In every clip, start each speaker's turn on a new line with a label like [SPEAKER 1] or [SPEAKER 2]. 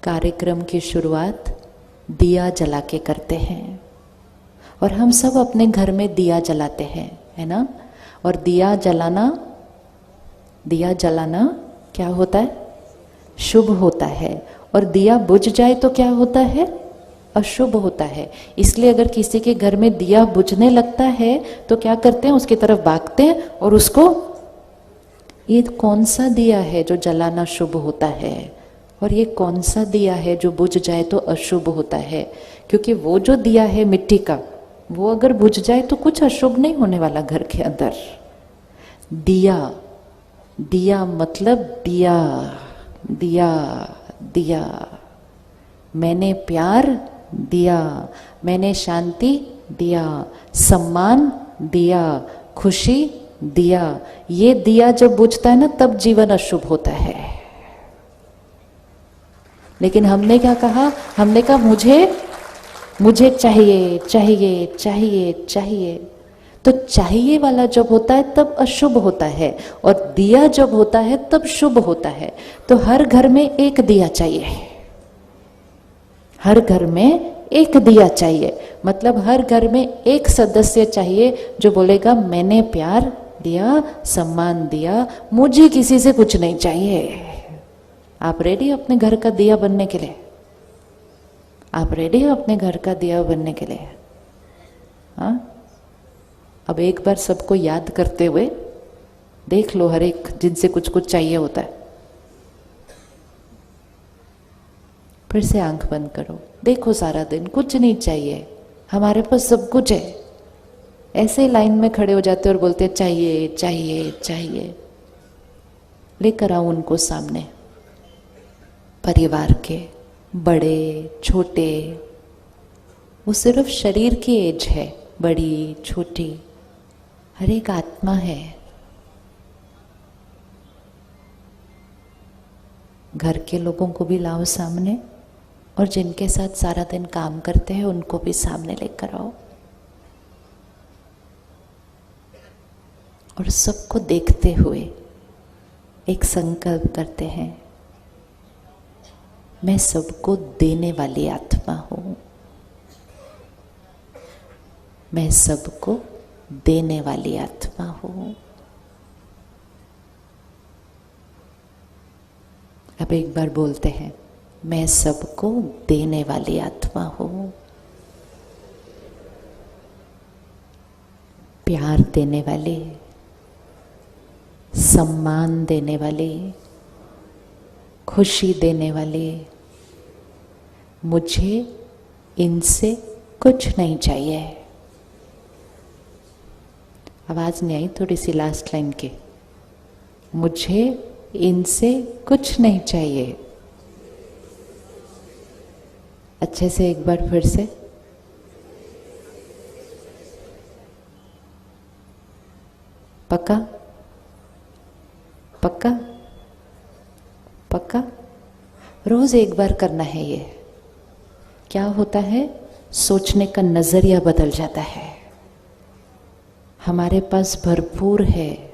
[SPEAKER 1] कार्यक्रम की शुरुआत दिया जला के करते हैं और हम सब अपने घर में दिया जलाते हैं, है ना। और दिया जलाना क्या होता है? शुभ होता है। और दिया बुझ जाए तो क्या होता है? अशुभ होता है। इसलिए अगर किसी के घर में दिया बुझने लगता है तो क्या करते हैं? उसकी तरफ भागते हैं और उसको, ये कौन सा दिया है जो जलाना शुभ होता है और ये कौन सा दिया है जो बुझ जाए तो अशुभ होता है? क्योंकि वो जो दिया है मिट्टी का, वो अगर बुझ जाए तो कुछ अशुभ नहीं होने वाला घर के अंदर। दिया मतलब दिया, दिया दिया। मैंने प्यार दिया, मैंने शांति दिया, सम्मान दिया, खुशी दिया। ये दिया जब बुझता है ना, तब जीवन अशुभ होता है। लेकिन हमने क्या कहा? हमने कहा मुझे चाहिए चाहिए चाहिए चाहिए। तो चाहिए वाला जब होता है तब अशुभ होता है और दिया जब होता है तब शुभ होता है। तो हर घर में एक दिया चाहिए, हर घर में एक दिया चाहिए। मतलब हर घर में एक सदस्य चाहिए जो बोलेगा मैंने प्यार दिया, सम्मान दिया, मुझे किसी से कुछ नहीं चाहिए। आप रेडी अपने घर का दिया बनने के लिए? आप रेडी हो अपने घर का दिया बनने के लिए? हाँ, अब एक बार सबको याद करते हुए देख लो, हर एक जिनसे कुछ कुछ चाहिए होता है। फिर से आंख बंद करो, देखो सारा दिन कुछ नहीं चाहिए, हमारे पास सब कुछ है। ऐसे ही लाइन में खड़े हो जाते और बोलते चाहिए चाहिए चाहिए। लेकर आओ उनको सामने, परिवार के बड़े छोटे, वो सिर्फ शरीर की एज है, बड़ी छोटी, हर एक आत्मा है। घर के लोगों को भी लाओ सामने और जिनके साथ सारा दिन काम करते हैं उनको भी सामने लेकर आओ और सबको देखते हुए एक संकल्प करते हैं, मैं सबको देने वाली आत्मा हूं, मैं सबको देने वाली आत्मा हूं। अब एक बार बोलते हैं, मैं सबको देने वाली आत्मा हूं, प्यार देने वाली, सम्मान देने वाली, खुशी देने वाली। मुझे इनसे कुछ नहीं चाहिए। आवाज नहीं आई थोड़ी सी लास्ट लाइन की? मुझे इनसे कुछ नहीं चाहिए। अच्छे से एक बार फिर से, पक्का पक्का पक्का? रोज एक बार करना है ये। क्या होता है? सोचने का नजरिया बदल जाता है। हमारे पास भरपूर है,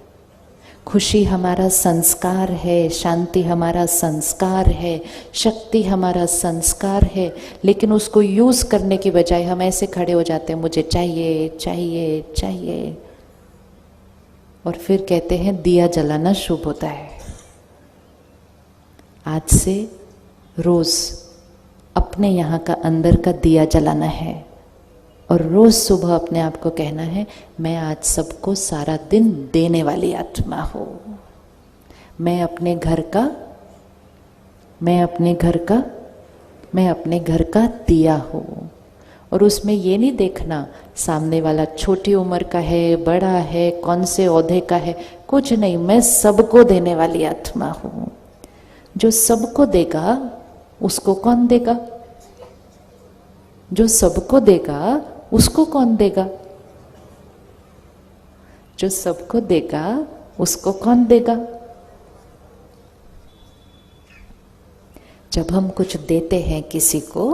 [SPEAKER 1] खुशी हमारा संस्कार है, शांति हमारा संस्कार है, शक्ति हमारा संस्कार है। लेकिन उसको यूज करने की बजाय हम ऐसे खड़े हो जाते हैं, मुझे चाहिए चाहिए चाहिए, और फिर कहते हैं दिया जलाना शुभ होता है। आज से रोज अपने यहाँ का अंदर का दिया जलाना है और रोज सुबह अपने आप को कहना है, मैं आज सबको सारा दिन देने वाली आत्मा हूं। मैं अपने घर का दिया हूं। और उसमें ये नहीं देखना सामने वाला छोटी उम्र का है, बड़ा है, कौन से ओहदे का है, कुछ नहीं। मैं सबको देने वाली आत्मा हूं। जो सबको देगा उसको कौन देगा? जो सबको देगा उसको कौन देगा? जो सबको देगा उसको कौन देगा? जब हम कुछ देते हैं किसी को,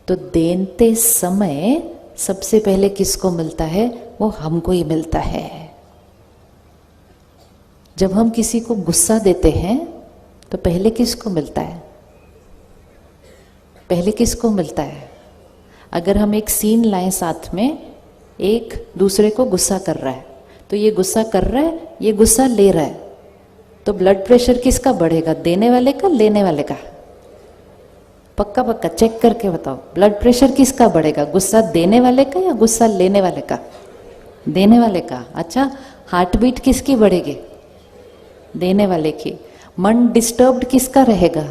[SPEAKER 1] तो देते समय सबसे पहले किसको मिलता है? वो हमको ही मिलता है। जब हम किसी को गुस्सा देते हैं तो पहले किसको मिलता है? पहले किसको मिलता है? अगर हम एक सीन लाएं साथ में, एक दूसरे को गुस्सा कर रहा है, तो ये गुस्सा कर रहा है, ये गुस्सा ले रहा है, तो ब्लड प्रेशर किसका बढ़ेगा? देने वाले का, लेने वाले का? पक्का पक्का चेक करके बताओ, ब्लड प्रेशर किसका बढ़ेगा? गुस्सा देने वाले का या गुस्सा लेने वाले का? देने वाले का। अच्छा, हार्ट बीट किसकी बढ़ेगी? देने वाले की। मन डिस्टर्ब्ड किसका रहेगा?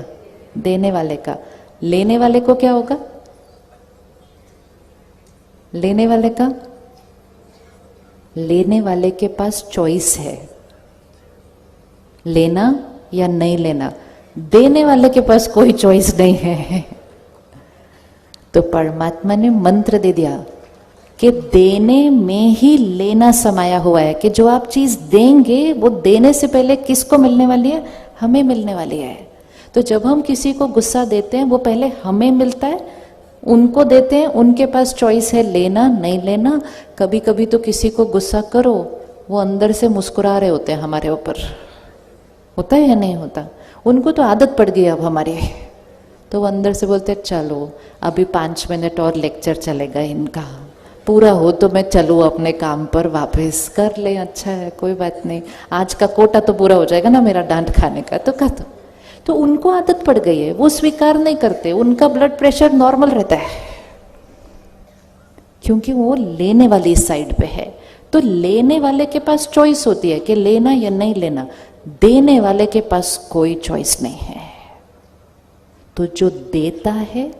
[SPEAKER 1] देने वाले का। लेने वाले को क्या होगा? लेने वाले का, लेने वाले के पास चॉइस है, लेना या नहीं लेना। देने वाले के पास कोई चॉइस नहीं है। तो परमात्मा ने मंत्र दे दिया कि देने में ही लेना समाया हुआ है, कि जो आप चीज देंगे वो देने से पहले किसको मिलने वाली है? हमें मिलने वाली है। तो जब हम किसी को गुस्सा देते हैं, वो पहले हमें मिलता है, उनको देते हैं, उनके पास चॉइस है लेना नहीं लेना। कभी कभी तो किसी को गुस्सा करो, वो अंदर से मुस्कुरा रहे होते हैं हमारे ऊपर, होता है या नहीं होता? उनको तो आदत पड़ गई अब हमारी, तो वो अंदर से बोलते चलो अभी 5 मिनट और लेक्चर चलेगा इनका, पूरा हो तो मैं चलूँ अपने काम पर वापस, कर ले, अच्छा है कोई बात नहीं, आज का कोटा तो पूरा हो जाएगा ना मेरा डांट खाने का, तो कह तो उनको आदत पड़ गई है, वो स्वीकार नहीं करते, उनका ब्लड प्रेशर नॉर्मल रहता है, क्योंकि वो लेने वाली साइड पे है। तो लेने वाले के पास चॉइस होती है कि लेना या नहीं लेना, देने वाले के पास कोई चॉइस नहीं है। तो जो देता है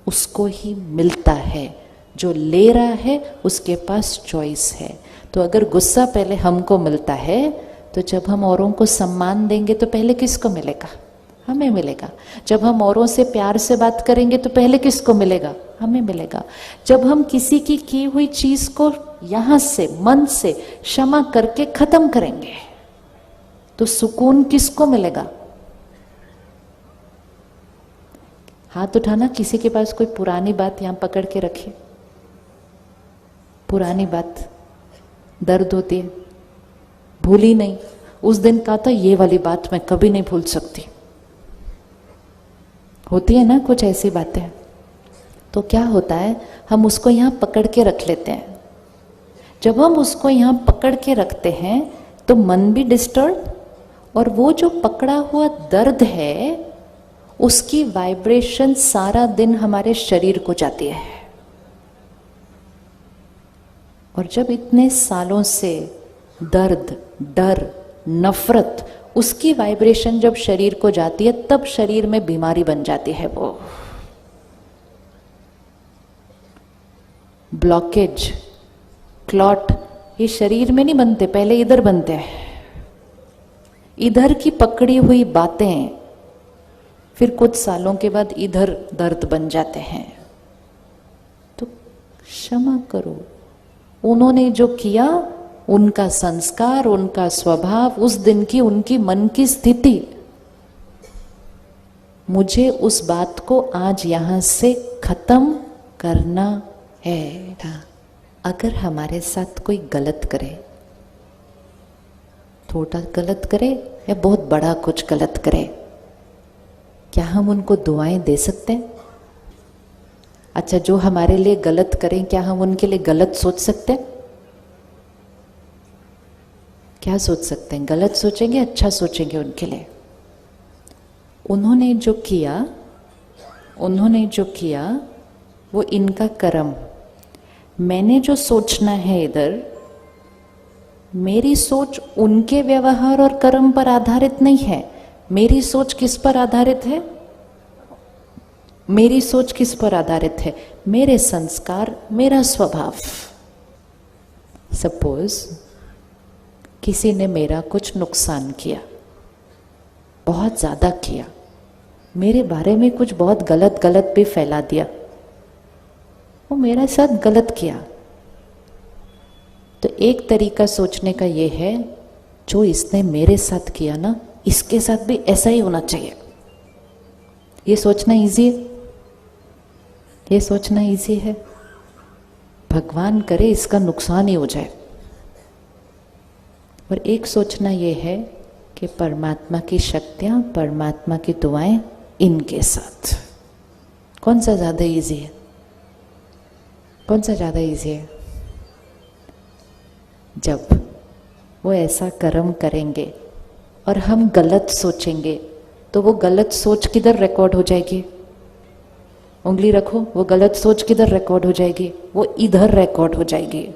[SPEAKER 1] उसको ही मिलता है, जो ले रहा है उसके पास चॉइस है। तो अगर गुस्सा पहले हमको मिलता है, तो जब हम औरों को सम्मान देंगे तो पहले किसको मिलेगा? हमें मिलेगा। जब हम औरों से प्यार से बात करेंगे तो पहले किसको मिलेगा? हमें मिलेगा। जब हम किसी की हुई चीज को यहां से मन से क्षमा करके खत्म करेंगे तो सुकून किसको मिलेगा? हाथ उठाना, किसी के पास कोई पुरानी बात यहां पकड़ के रखिए, पुरानी बात दर्द होती है, भूली नहीं, उस दिन कहा था ये वाली बात मैं कभी नहीं भूल सकती, होती है ना कुछ ऐसी बातें। तो क्या होता है, हम उसको यहाँ पकड़ के रख लेते हैं। जब हम उसको यहाँ पकड़ के रखते हैं तो मन भी डिस्टर्ब, और वो जो पकड़ा हुआ दर्द है उसकी वाइब्रेशन सारा दिन हमारे शरीर को जाती है। और जब इतने सालों से दर्द, डर, नफरत, उसकी वाइब्रेशन जब शरीर को जाती है तब शरीर में बीमारी बन जाती है। वो ब्लॉकेज, क्लॉट ये शरीर में नहीं बनते, पहले इधर बनते हैं। इधर की पकड़ी हुई बातें फिर कुछ सालों के बाद इधर दर्द बन जाते हैं। तो क्षमा करो, उन्होंने जो किया, उनका संस्कार, उनका स्वभाव, उस दिन की उनकी मन की स्थिति, मुझे उस बात को आज यहां से खत्म करना है। अगर हमारे साथ कोई गलत करे, थोड़ा गलत करे या बहुत बड़ा कुछ गलत करे, क्या हम उनको दुआएं दे सकते हैं? अच्छा, जो हमारे लिए गलत करें, क्या हम उनके लिए गलत सोच सकते हैं? क्या सोच सकते हैं? गलत सोचेंगे, अच्छा सोचेंगे उनके लिए? उन्होंने जो किया वो इनका कर्म। मैंने जो सोचना है इधर, मेरी सोच उनके व्यवहार और कर्म पर आधारित नहीं है। मेरी सोच किस पर आधारित है? मेरी सोच किस पर आधारित है? मेरे संस्कार, मेरा स्वभाव। सपोज किसी ने मेरा कुछ नुकसान किया, बहुत ज्यादा किया, मेरे बारे में कुछ बहुत गलत भी फैला दिया, वो मेरे साथ गलत किया। तो एक तरीका सोचने का ये है, जो इसने मेरे साथ किया ना, इसके साथ भी ऐसा ही होना चाहिए। ये सोचना इजी है, ये सोचना इजी है। भगवान करे इसका नुकसान ही हो जाए। और एक सोचना ये है कि परमात्मा की शक्तियां, परमात्मा की दुआएं इनके साथ, कौन सा ज्यादा इजी है? कौन सा ज्यादा इजी है? जब वो ऐसा कर्म करेंगे और हम गलत सोचेंगे तो वो गलत सोच किधर रिकॉर्ड हो जाएगी? उंगली रखो, वो गलत सोच किधर रिकॉर्ड हो जाएगी? वो इधर रिकॉर्ड हो जाएगी।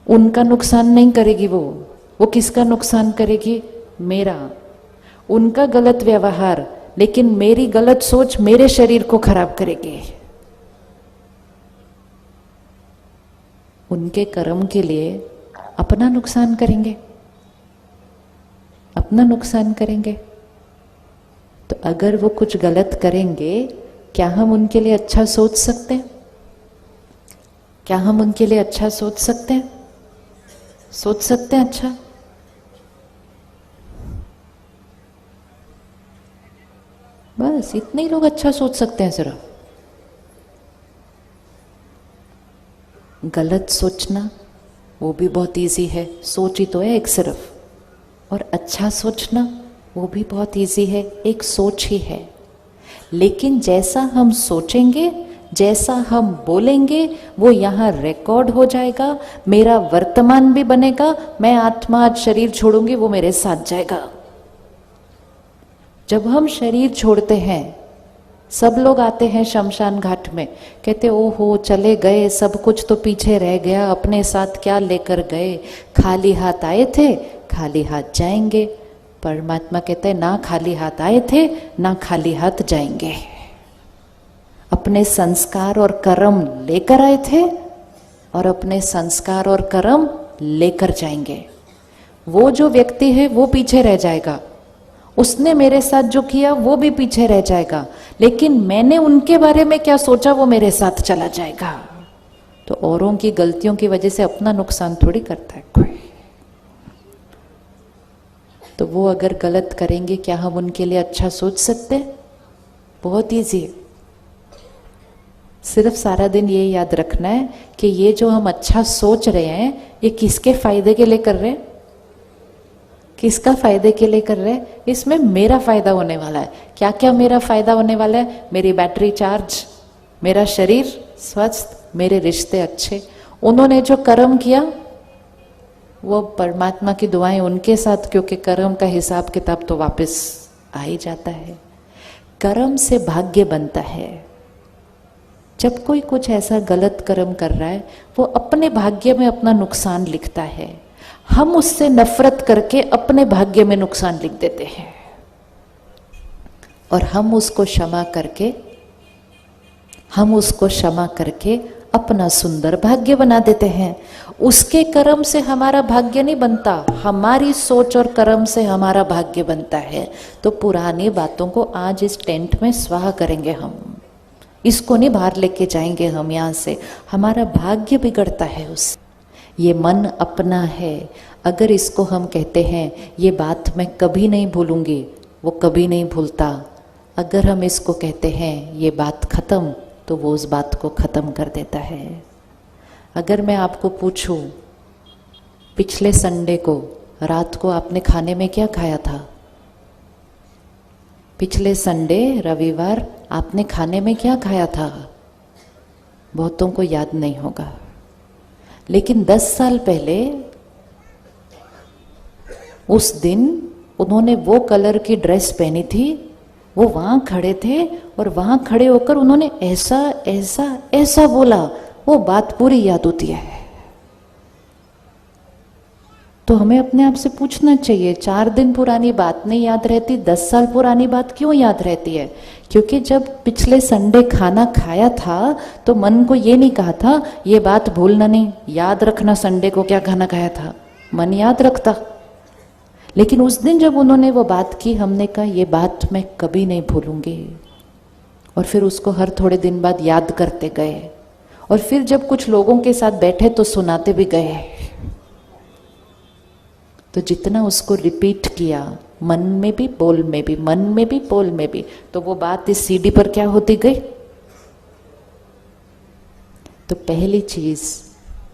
[SPEAKER 1] उनका नुकसान नहीं करेगी वो किसका नुकसान करेगी? मेरा। उनका गलत व्यवहार, लेकिन मेरी गलत सोच मेरे शरीर को खराब करेगी। उनके कर्म के लिए अपना नुकसान करेंगे, अपना नुकसान करेंगे। तो अगर वो कुछ गलत करेंगे, क्या हम उनके लिए अच्छा सोच सकते हैं? क्या हम उनके लिए अच्छा सोच सकते हैं? सोच सकते हैं अच्छा? बस इतने ही लोग अच्छा सोच सकते हैं सिर्फ। गलत सोचना वो भी बहुत इजी है, सोच ही तो है एक सिर्फ। और अच्छा सोचना वो भी बहुत इजी है, एक सोच ही है। लेकिन जैसा हम सोचेंगे, जैसा हम बोलेंगे, वो यहाँ रिकॉर्ड हो जाएगा। मेरा वर्तमान भी बनेगा। मैं आत्मा आज शरीर छोड़ूंगी, वो मेरे साथ जाएगा। जब हम शरीर छोड़ते हैं, सब लोग आते हैं शमशान घाट में, कहते ओहो चले गए, सब कुछ तो पीछे रह गया, अपने साथ क्या लेकर गए? खाली हाथ आए थे, खाली हाथ जाएंगे। परमात्मा कहते हैं ना खाली हाथ आए थे, ना खाली हाथ जाएंगे। अपने संस्कार और कर्म लेकर आए थे और अपने संस्कार और कर्म लेकर जाएंगे। वो जो व्यक्ति है वो पीछे रह जाएगा, उसने मेरे साथ जो किया वो भी पीछे रह जाएगा, लेकिन मैंने उनके बारे में क्या सोचा वो मेरे साथ चला जाएगा। तो औरों की गलतियों की वजह से अपना नुकसान थोड़ी करता है कोई। तो वो अगर गलत करेंगे, क्या हम उनके लिए अच्छा सोच सकते हैं? बहुत ईजी है। सिर्फ सारा दिन ये याद रखना है कि ये जो हम अच्छा सोच रहे हैं, ये किसके फायदे के लिए कर रहे हैं? किसका फायदे के लिए कर रहे हैं? इसमें मेरा फायदा होने वाला है। क्या क्या मेरा फायदा होने वाला है? मेरी बैटरी चार्ज, मेरा शरीर स्वस्थ, मेरे रिश्ते अच्छे। उन्होंने जो कर्म किया वो परमात्मा की दुआएं उनके साथ, क्योंकि कर्म का हिसाब किताब तो वापस आ ही जाता है। कर्म से भाग्य बनता है। जब कोई कुछ ऐसा गलत कर्म कर रहा है, वो अपने भाग्य में अपना नुकसान लिखता है। हम उससे नफरत करके अपने भाग्य में नुकसान लिख देते हैं और हम उसको क्षमा करके अपना सुंदर भाग्य बना देते हैं। उसके कर्म से हमारा भाग्य नहीं बनता, हमारी सोच और कर्म से हमारा भाग्य बनता है। तो पुरानी बातों को आज इस टेंट में स्वाहा करेंगे हम, इसको नहीं बाहर लेके जाएंगे हम यहाँ से। हमारा भाग्य बिगड़ता है उससे। ये मन अपना है। अगर इसको हम कहते हैं ये बात मैं कभी नहीं भूलूंगी, वो कभी नहीं भूलता। अगर हम इसको कहते हैं ये बात खत्म, तो वो उस बात को खत्म कर देता है। अगर मैं आपको पूछूं पिछले संडे को रात को आपने खाने में क्या खाया था? पिछले संडे रविवार आपने खाने में क्या खाया था? बहुतों को याद नहीं होगा, लेकिन 10 साल पहले उस दिन उन्होंने वो कलर की ड्रेस पहनी थी, वो वहां खड़े थे और वहां खड़े होकर उन्होंने ऐसा ऐसा ऐसा बोला, वो बात पूरी याद होती है। तो हमें अपने आप से पूछना चाहिए, 4 दिन पुरानी बात नहीं याद रहती, 10 साल पुरानी बात क्यों याद रहती है? क्योंकि जब पिछले संडे खाना खाया था तो मन को ये नहीं कहा था ये बात भूलना नहीं, याद रखना संडे को क्या खाना खाया था। मन याद रखता, लेकिन उस दिन जब उन्होंने वो बात की, हमने कहा ये बात मैं कभी नहीं भूलूंगी। और फिर उसको हर थोड़े दिन बाद याद करते गए, और फिर जब कुछ लोगों के साथ बैठे तो सुनाते भी गए। तो जितना उसको रिपीट किया, मन में भी बोल में भी, मन में भी बोल में भी, तो वो बात इस सीडी पर क्या होती गई। तो पहली चीज,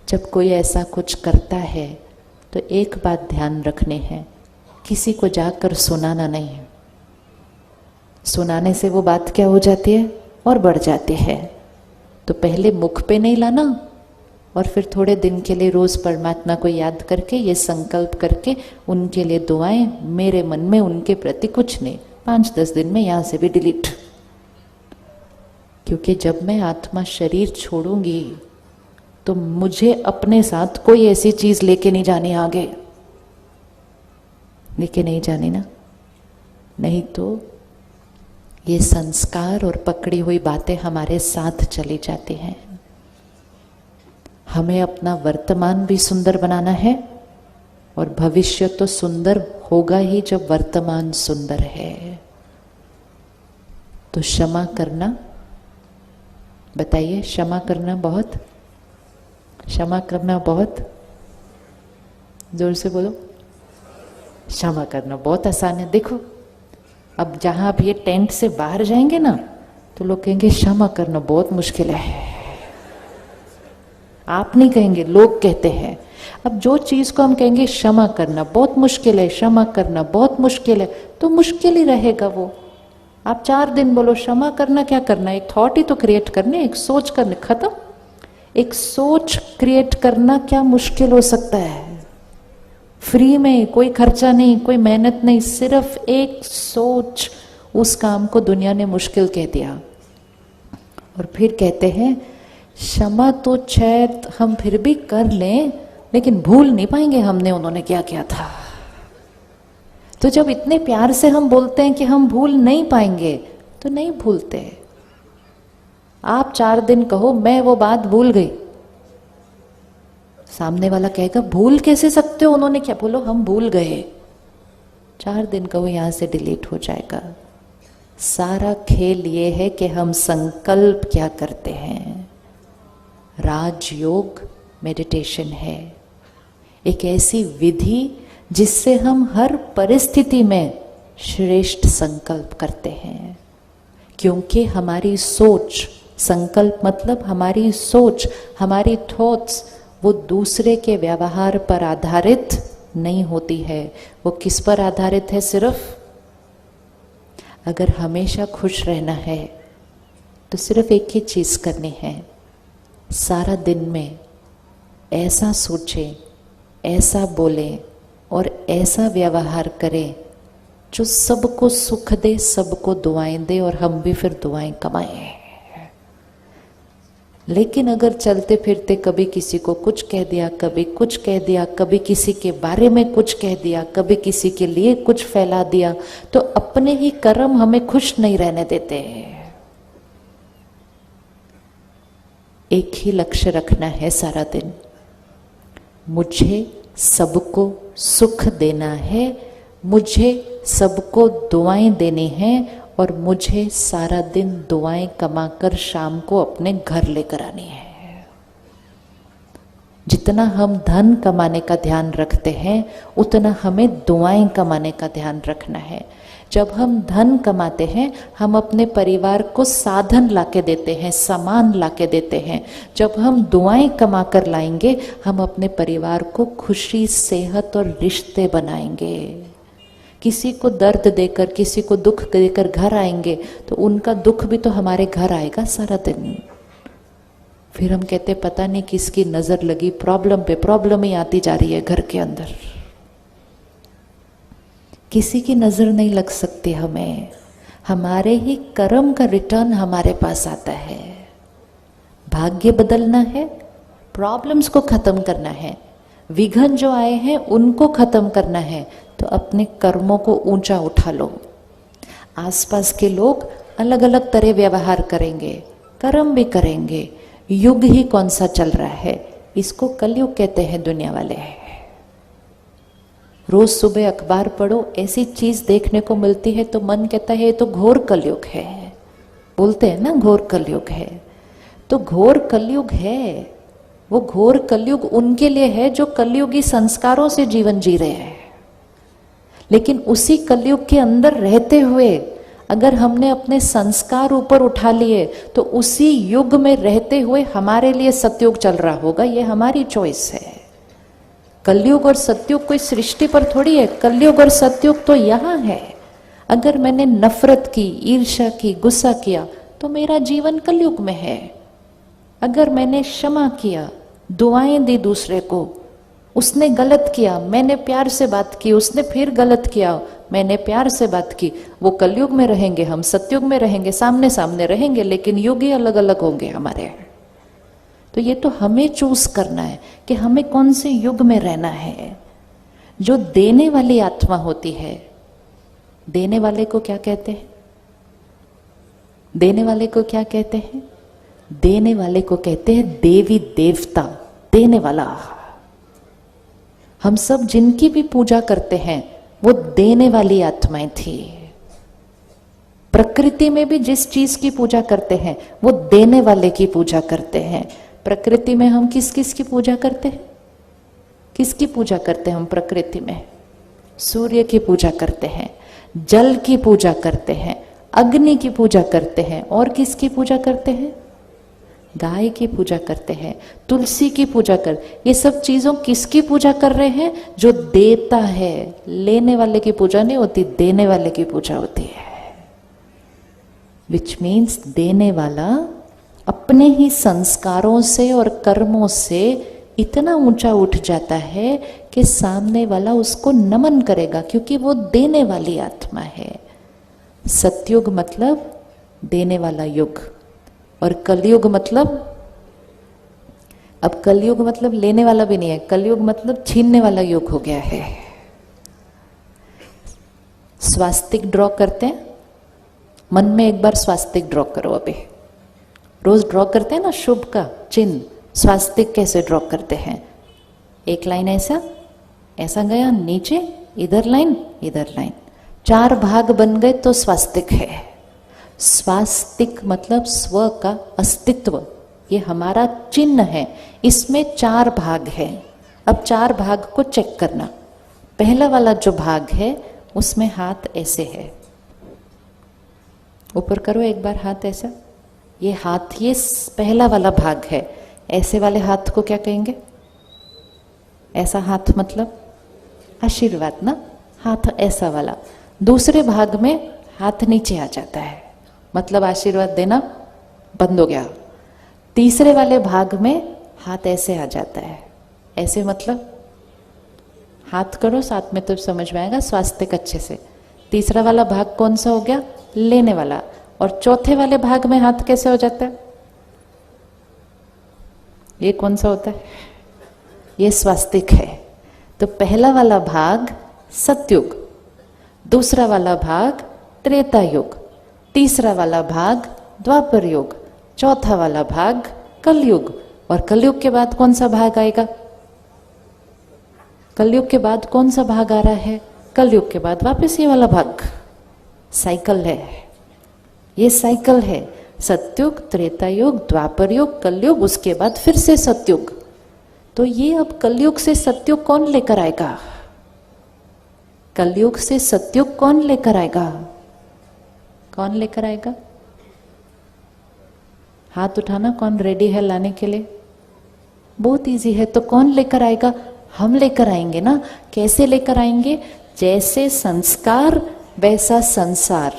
[SPEAKER 1] जब कोई ऐसा कुछ करता है तो एक बात ध्यान रखनी है, किसी को जाकर सुनाना नहीं है। सुनाने से वो बात क्या हो जाती है? और बढ़ जाते हैं। तो पहले मुख पे नहीं लाना और फिर थोड़े दिन के लिए रोज परमात्मा को याद करके ये संकल्प करके उनके लिए दुआएं, मेरे मन में उनके प्रति कुछ नहीं, 5-10 दिन में यहां से भी डिलीट। क्योंकि जब मैं आत्मा शरीर छोड़ूंगी तो मुझे अपने साथ कोई ऐसी चीज लेके नहीं जानी, आगे लेके नहीं जानी ना, नहीं तो ये संस्कार और पकड़ी हुई बातें हमारे साथ चली जाती हैं। हमें अपना वर्तमान भी सुंदर बनाना है और भविष्य तो सुंदर होगा ही जब वर्तमान सुंदर है। तो क्षमा करना, बताइए, क्षमा करना बहुत, क्षमा करना बहुत, जोर से बोलो, क्षमा करना बहुत आसान है। देखो अब जहां आप ये टेंट से बाहर जाएंगे ना तो लोग कहेंगे क्षमा करना बहुत मुश्किल है। आप नहीं कहेंगे, लोग कहते हैं। अब जो चीज को हम कहेंगे क्षमा करना बहुत मुश्किल है, क्षमा करना बहुत मुश्किल है, तो मुश्किल ही रहेगा वो। आप 4 दिन बोलो क्षमा करना, क्या करना, एक थॉट ही तो क्रिएट करने, एक सोच करने, खत्म। एक सोच क्रिएट करना क्या मुश्किल हो सकता है? फ्री में, कोई खर्चा नहीं, कोई मेहनत नहीं, सिर्फ एक सोच, उस काम को दुनिया ने मुश्किल कह दिया। और फिर कहते हैं क्षमा तो शायद हम फिर भी कर लें, लेकिन भूल नहीं पाएंगे हमने उन्होंने क्या किया था। तो जब इतने प्यार से हम बोलते हैं कि हम भूल नहीं पाएंगे, तो नहीं भूलते। आप 4 दिन कहो मैं वो बात भूल गई, सामने वाला कहेगा भूल कैसे सकते हो, उन्होंने क्या, बोलो हम भूल गए। 4 दिन कहो यहां से डिलीट हो जाएगा। सारा खेल ये है कि हम संकल्प क्या करते हैं। राजयोग मेडिटेशन है, एक ऐसी विधि जिससे हम हर परिस्थिति में श्रेष्ठ संकल्प करते हैं। क्योंकि हमारी सोच, संकल्प मतलब हमारी सोच, हमारी थॉट्स, वो दूसरे के व्यवहार पर आधारित नहीं होती है। वो किस पर आधारित है? सिर्फ अगर हमेशा खुश रहना है तो सिर्फ एक ही चीज करनी है, सारा दिन में ऐसा सोचें, ऐसा बोलें और ऐसा व्यवहार करें जो सबको सुख दे, सबको दुआएं दे और हम भी फिर दुआएं कमाएं। लेकिन अगर चलते फिरते कभी किसी को कुछ कह दिया, कभी कुछ कह दिया, कभी किसी के बारे में कुछ कह दिया, कभी किसी के लिए कुछ फैला दिया, तो अपने ही कर्म हमें खुश नहीं रहने देते हैं। एक ही लक्ष्य रखना है सारा दिन, मुझे सबको सुख देना है, मुझे सबको दुआएं देनी हैं और मुझे सारा दिन दुआएं कमाकर शाम को अपने घर लेकर आनी है। जितना हम धन कमाने का ध्यान रखते हैं उतना हमें दुआएं कमाने का ध्यान रखना है। जब हम धन कमाते हैं हम अपने परिवार को साधन लाके देते हैं, सामान लाके देते हैं। जब हम दुआएं कमा कर लाएंगे हम अपने परिवार को खुशी, सेहत और रिश्ते बनाएंगे। किसी को दर्द देकर, किसी को दुख देकर घर आएंगे तो उनका दुख भी तो हमारे घर आएगा सारा दिन। फिर हम कहते पता नहीं किसकी नजर लगी, प्रॉब्लम पे प्रॉब्लम ही आती जा रही है घर के अंदर। किसी की नजर नहीं लग सकती हमें, हमारे ही कर्म का रिटर्न हमारे पास आता है। भाग्य बदलना है, प्रॉब्लम्स को खत्म करना है, विघ्न जो आए हैं उनको खत्म करना है, तो अपने कर्मों को ऊंचा उठा लो। आसपास के लोग अलग अलग तरह व्यवहार करेंगे, कर्म भी करेंगे। युग ही कौन सा चल रहा है, इसको कलयुग कहते हैं दुनिया वाले। रोज सुबह अखबार पढ़ो, ऐसी चीज देखने को मिलती है तो मन कहता है ये तो घोर कलयुग है। बोलते हैं ना घोर कलयुग है, तो घोर कलयुग है। वो घोर कलयुग उनके लिए है जो कलयुगी संस्कारों से जीवन जी रहे हैं। लेकिन उसी कलयुग के अंदर रहते हुए अगर हमने अपने संस्कार ऊपर उठा लिए तो उसी युग में रहते हुए हमारे लिए सतयुग चल रहा होगा। ये हमारी चॉइस है। कलयुग और सतयुग कोई सृष्टि पर थोड़ी है, कलयुग और सतयुग तो यहाँ है। अगर मैंने नफरत की, ईर्ष्या की, गुस्सा किया तो मेरा जीवन कलयुग में है। अगर मैंने क्षमा किया, दुआएं दी दूसरे को, उसने गलत किया, मैंने प्यार से बात की, उसने फिर गलत किया, मैंने प्यार से बात की, वो कलयुग में रहेंगे, हम सतयुग में रहेंगे, सामने सामने रहेंगे, लेकिन युग ही अलग अलग होंगे हमारे। तो ये तो हमें चूज करना है कि हमें कौन से युग में रहना है। जो देने वाली आत्मा होती है, देने वाले को क्या कहते हैं? देने वाले को क्या कहते हैं? देने वाले को कहते हैं देवी देवता, देने वाला। हम सब जिनकी भी पूजा करते हैं वो देने वाली आत्माएं थी। प्रकृति में भी जिस चीज की पूजा करते हैं वो देने वाले की पूजा करते हैं। प्रकृति में हम किस किस की पूजा करते हैं? किसकी पूजा करते हैं हम प्रकृति में? सूर्य की पूजा करते हैं, जल की पूजा करते हैं, अग्नि की पूजा करते हैं, और किसकी पूजा करते हैं? गाय की पूजा करते हैं, तुलसी की पूजा कर। ये सब चीजों किसकी पूजा कर रहे हैं? जो देता है। लेने वाले की पूजा नहीं होती, देने वाले की पूजा होती है। विच मीन्स देने वाला अपने ही संस्कारों से और कर्मों से इतना ऊंचा उठ जाता है कि सामने वाला उसको नमन करेगा, क्योंकि वो देने वाली आत्मा है। सतयुग मतलब देने वाला युग, और कलयुग मतलब, अब कलयुग मतलब लेने वाला भी नहीं है, कलयुग मतलब छीनने वाला युग हो गया है। स्वास्तिक ड्रॉ करते हैं, मन में एक बार स्वास्तिक ड्रॉ करो। अभी रोज ड्रॉ करते हैं ना शुभ का चिन्ह, स्वास्तिक कैसे ड्रॉ करते हैं? एक लाइन ऐसा, ऐसा गया नीचे, इधर लाइन, इधर लाइन, 4 भाग बन गए तो स्वास्तिक है। स्वास्तिक मतलब स्व का अस्तित्व, ये हमारा चिन्ह है। इसमें 4 भाग है। अब 4 भाग को चेक करना। पहला वाला जो भाग है उसमें हाथ ऐसे है, ऊपर करो एक बार हाथ ऐसा। ये हाथ, ये पहला वाला भाग है। ऐसे वाले हाथ को क्या कहेंगे? ऐसा हाथ मतलब आशीर्वाद ना, हाथ ऐसा वाला। दूसरे भाग में हाथ नीचे आ जाता है, मतलब आशीर्वाद देना बंद हो गया। तीसरे वाले भाग में हाथ ऐसे आ जाता है, ऐसे मतलब हाथ करो साथ में तो समझ में आएगा स्वास्तिक अच्छे से। तीसरा वाला भाग कौन सा हो गया? लेने वाला। और चौथे वाले भाग में हाथ कैसे हो जाता है? ये कौन सा होता है? ये स्वास्तिक है। तो पहला वाला भाग सतयुग, दूसरा वाला भाग त्रेता युग, तीसरा वाला भाग द्वापर युग, चौथा वाला भाग कलयुग। और कलयुग के बाद कौन सा भाग आएगा? कलयुग के बाद कौन सा भाग आ रहा है? कलयुग के बाद वापस ये वाला भाग। साइकिल है, ये साइकिल है। सतयुग, त्रेता युग, द्वापर युग, कलयुग, उसके बाद फिर से सतयुग। तो ये अब कलयुग से सतयुग कौन लेकर आएगा? कलयुग से सतयुग कौन लेकर आएगा? कौन लेकर आएगा? हाथ उठाना, कौन रेडी है लाने के लिए? बहुत इजी है। तो कौन लेकर आएगा? हम लेकर आएंगे ना। कैसे लेकर आएंगे? जैसे संस्कार वैसा संसार।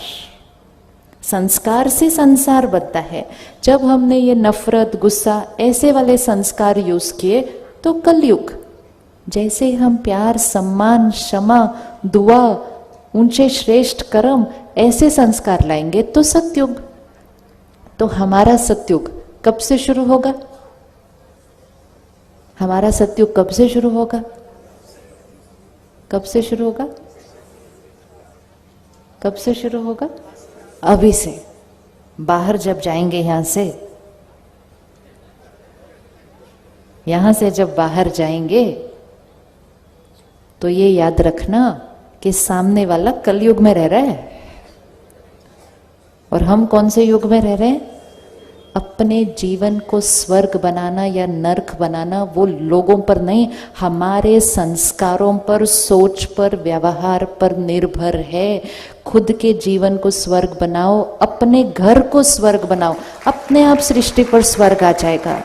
[SPEAKER 1] संस्कार से संसार बनता है। जब हमने ये नफरत, गुस्सा, ऐसे वाले संस्कार यूज किए तो कलयुग। जैसे हम प्यार, सम्मान, क्षमा, दुआ, ऊंचे श्रेष्ठ कर्म, ऐसे संस्कार लाएंगे तो सतयुग। तो हमारा सतयुग कब से शुरू होगा? हमारा सतयुग कब से शुरू होगा? कब से शुरू होगा? कब से शुरू होगा? अभी से। बाहर जब जाएंगे यहां से जब बाहर जाएंगे तो ये याद रखना कि सामने वाला कलयुग में रह रहा है और हम कौन से युग में रह रहे हैं? अपने जीवन को स्वर्ग बनाना या नरक बनाना वो लोगों पर नहीं, हमारे संस्कारों पर, सोच पर, व्यवहार पर निर्भर है। खुद के जीवन को स्वर्ग बनाओ, अपने घर को स्वर्ग बनाओ, अपने आप सृष्टि पर स्वर्ग आ जाएगा।